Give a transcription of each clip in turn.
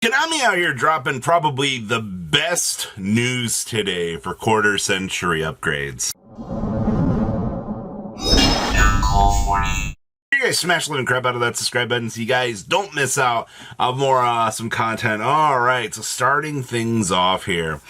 Konami out here dropping probably the best news today for quarter century upgrades. You guys smash the living crap out of that subscribe button so you guys don't miss out on more awesome content. Alright, so starting things off here.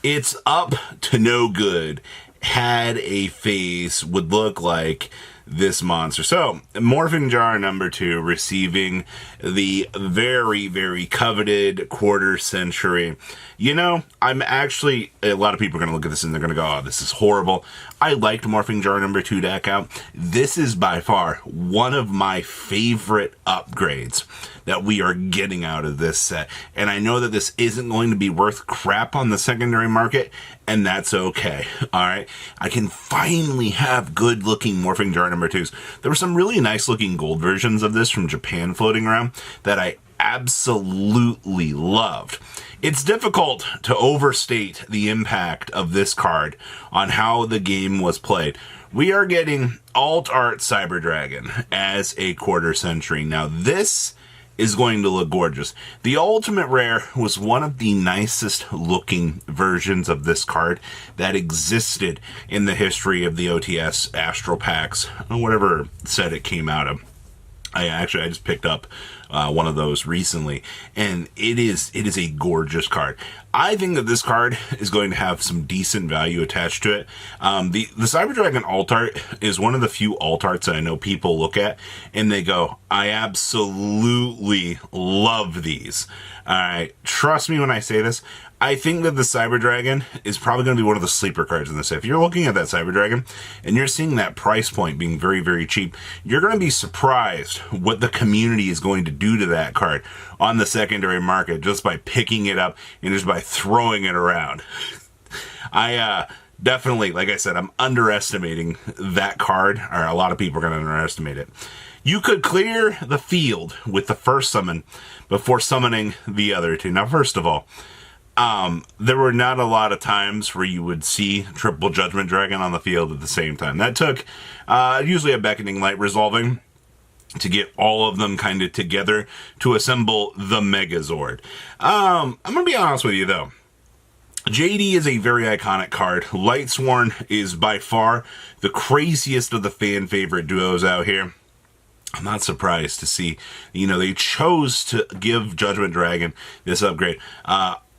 It's up to no good. Had a face would look like this monster. So, Morphing Jar number 2 receiving the very, very coveted quarter century. You know, I'm actually, a lot of people are going to look at this and they're going to go, oh, this is horrible. I liked Morphing Jar number 2 deck out. This is by far one of my favorite upgrades that we are getting out of this set. And I know that this isn't going to be worth crap on the secondary market, and that's okay. Alright? I can finally have good looking Morphing Jar number 2s. There were some really nice looking gold versions of this from Japan floating around that I absolutely loved. It's difficult to overstate the impact of this card on how the game was played. We are getting Alt Art Cyber Dragon as a quarter century. Now this is going to look gorgeous. The Ultimate Rare was one of the nicest looking versions of this card that existed in the history of the OTS Astral Packs, whatever set it came out of. I just picked up one of those recently, and it is a gorgeous card. I think that this card is going to have some decent value attached to it. The Cyber Dragon alt art is one of the few alt arts that I know people look at and they go, I absolutely love these. Alright, trust me when I say this. I think that the Cyber Dragon is probably going to be one of the sleeper cards in this set. If you're looking at that Cyber Dragon and you're seeing that price point being very, very cheap, you're going to be surprised what the community is going to do to that card on the secondary market just by picking it up and just by throwing it around. I definitely, like I said, I'm underestimating that card, or a lot of people are going to underestimate it. You could clear the field with the first summon before summoning the other two. Now, first of all, there were not a lot of times where you would see triple Judgment Dragon on the field at the same time. That took usually a Beckoning Light resolving to get all of them kind of together to assemble the Megazord. I'm going to be honest with you, though. JD is a very iconic card. Lightsworn is by far the craziest of the fan favorite duos out here. I'm not surprised to see, they chose to give Judgment Dragon this upgrade.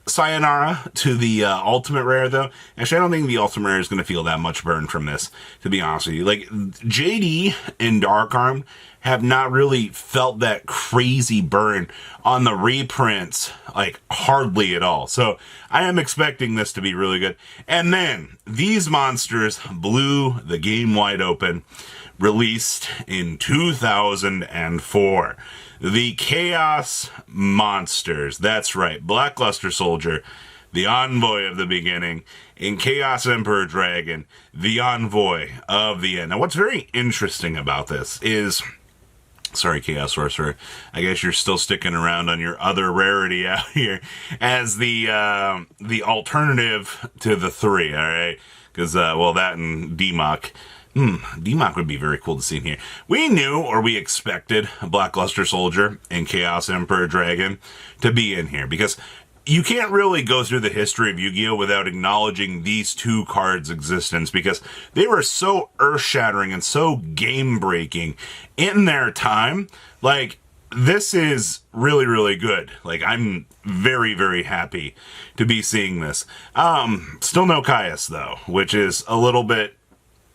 Sayonara to the Ultimate Rare, though. Actually, I don't think the Ultimate Rare is going to feel that much burn from this, to be honest with you. Like, JD and Dark Arm have not really felt that crazy burn on the reprints, like, hardly at all. So, I am expecting this to be really good. And then, these monsters blew the game wide open, released in 2004. The Chaos Monsters. That's right. Blackluster Soldier, the Envoy of the Beginning, and Chaos Emperor Dragon, the Envoy of the End. Now, what's very interesting about this is... Sorry, Chaos Sorcerer. I guess you're still sticking around on your other rarity out here as the alternative to the 3, alright? Because, that and DMOC. DMOC would be very cool to see in here. We knew, or we expected, Blackluster Soldier and Chaos Emperor Dragon to be in here, because you can't really go through the history of Yu-Gi-Oh! Without acknowledging these two cards' existence, because they were so earth-shattering and so game-breaking in their time. Like, this is really, really good. Like, I'm very, very happy to be seeing this. Still no Caius, though, which is a little bit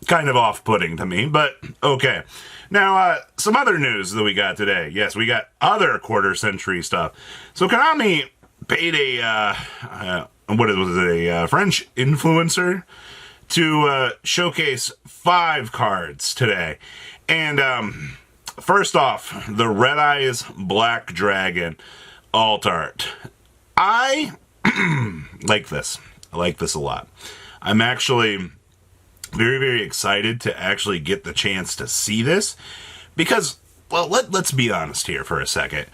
kind of off-putting to me, but okay. Now, some other news that we got today. Yes, we got other quarter-century stuff. So Konami paid a French influencer to showcase 5 cards today. And first off, the Red Eyes Black Dragon alt art. I like this. I like this a lot. I'm actually very, very excited to actually get the chance to see this because, well, let's be honest here for a second.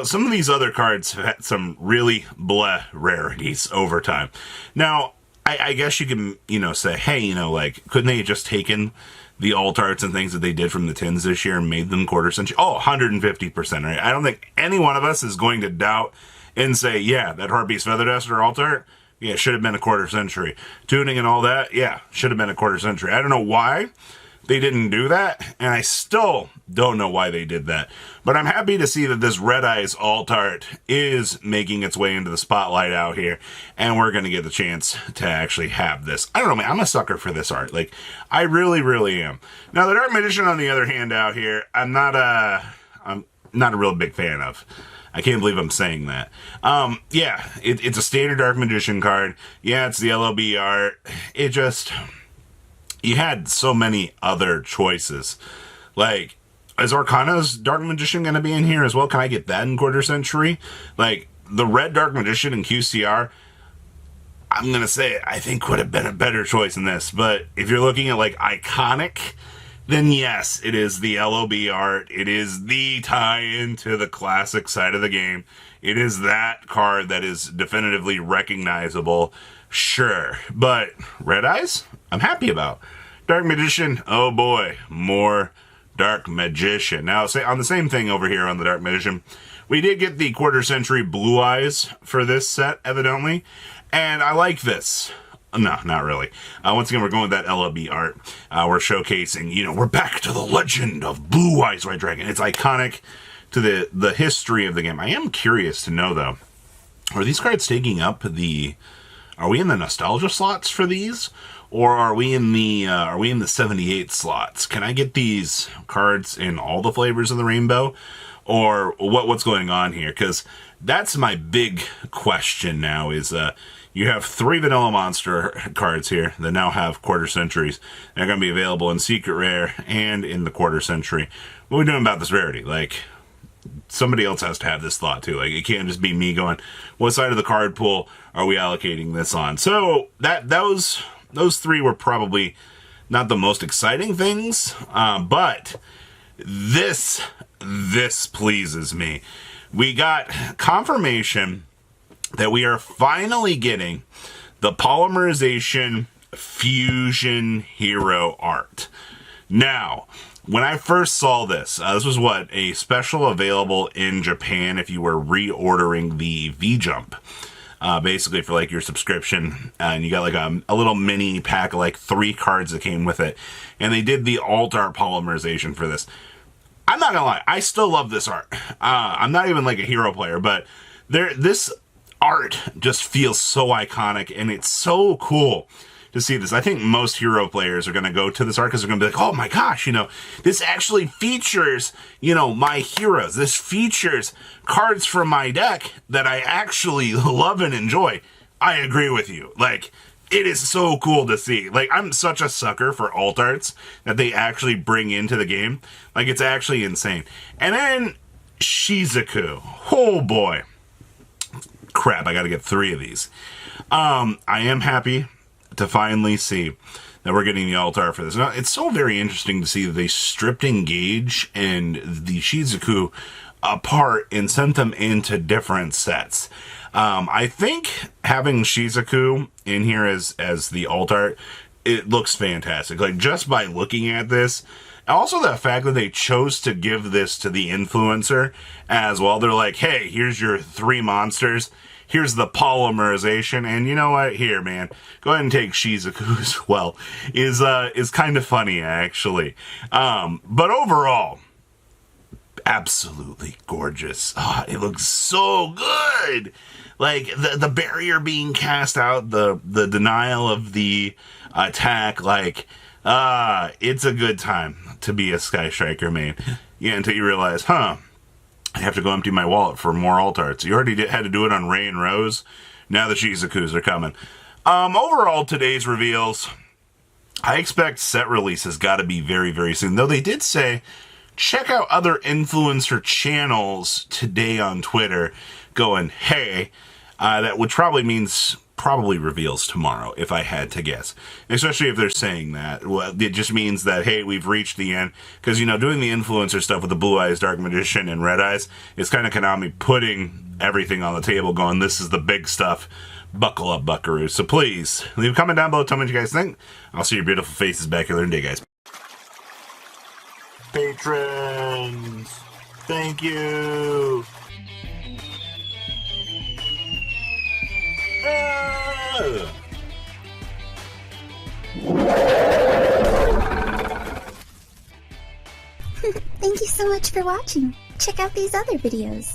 Some of these other cards have had some really bleh rarities over time. Now, I guess you can, say, hey, couldn't they have just taken the alt arts and things that they did from the tins this year and made them quarter century? Oh, 150%, right? I don't think any one of us is going to doubt and say, yeah, that Harpies Feather Duster alt art, yeah, should have been a quarter century. Tuning and all that, yeah, should have been a quarter century. I don't know why they didn't do that, and I still don't know why they did that. But I'm happy to see that this Red Eyes alt art is making its way into the spotlight out here, and we're going to get the chance to actually have this. I don't know, man, I'm a sucker for this art. Like, I really, really am. Now, the Dark Magician, on the other hand, out here, I'm not a real big fan of. I can't believe I'm saying that. Yeah, it's a standard Dark Magician card. Yeah, it's the LOB art. It just... You had so many other choices. Like, is Arcana's Dark Magician going to be in here as well? Can I get that in quarter century? Like, the red Dark Magician in QCR, I'm going to say, I think would have been a better choice than this. But if you're looking at, like, iconic, then yes, it is the LOB art. It is the tie-in to the classic side of the game. It is that card that is definitively recognizable. Sure. But Red Eyes, I'm happy about. Dark Magician, oh boy, more Dark Magician. Now, say on the same thing over here on the Dark Magician, we did get the quarter century Blue Eyes for this set, evidently, and I like this. No, not really. Once again, we're going with that LOB art. We're showcasing, we're back to the legend of Blue Eyes White Dragon. It's iconic to the history of the game. I am curious to know, though, are these cards taking up are we in the nostalgia slots for these? Or are we in the 78 slots? Can I get these cards in all the flavors of the rainbow? Or what's going on here? Because that's my big question now is you have 3 Vanilla Monster cards here that now have quarter centuries. They're going to be available in Secret Rare and in the quarter century. What are we doing about this rarity? Like, somebody else has to have this thought too. Like, it can't just be me going, what side of the card pool are we allocating this on? So those 3 were probably not the most exciting things, but this pleases me. We got confirmation that we are finally getting the polymerization fusion hero art. Now, when I first saw this, this was a special available in Japan if you were reordering the V-Jump. Basically for like your subscription, and you got like a little mini pack of like 3 cards that came with it, and they did the alt art polymerization for this. I'm not gonna lie, I still love this art. I'm not even like a hero player, but this art just feels so iconic, and it's so cool to see this. I think most hero players are going to go to this art because they're going to be like, oh my gosh, this actually features, my heroes. This features cards from my deck that I actually love and enjoy. I agree with you. Like, it is so cool to see. Like, I'm such a sucker for alt arts that they actually bring into the game. Like, it's actually insane. And then Shizuku. Oh boy. Crap, I got to get 3 of these. I am happy to finally see that we're getting the alt art for this. Now, it's so very interesting to see that they stripped Engage and the Shizuku apart and sent them into different sets. I think having Shizuku in here as the alt art, it looks fantastic. Like, just by looking at this, also the fact that they chose to give this to the influencer as well. They're like, hey, here's your 3 monsters. Here's the polymerization, and you know what? Here, man, go ahead and take Shizuku as well. Is kind of funny, actually. But overall, absolutely gorgeous. Oh, it looks so good. Like the barrier being cast out, the denial of the attack. Like, it's a good time to be a Sky Striker main. Yeah, until you realize, I have to go empty my wallet for more alt arts. You already had to do it on Ray and Rose. Now the Shizukus are coming. Overall, today's reveals, I expect set releases got to be very, very soon. Though they did say, check out other influencer channels today on Twitter going, hey, that which probably means reveals tomorrow, if I had to guess. Especially if they're saying that. Well, it just means that, hey, we've reached the end. Because, doing the influencer stuff with the Blue Eyes, Dark Magician, and Red Eyes is kind of Konami putting everything on the table going, this is the big stuff. Buckle up, buckaroos. So please, leave a comment down below. Tell me what you guys think. I'll see your beautiful faces back here in a day, guys. Patrons, thank you. Thank you so much for watching. Check out these other videos.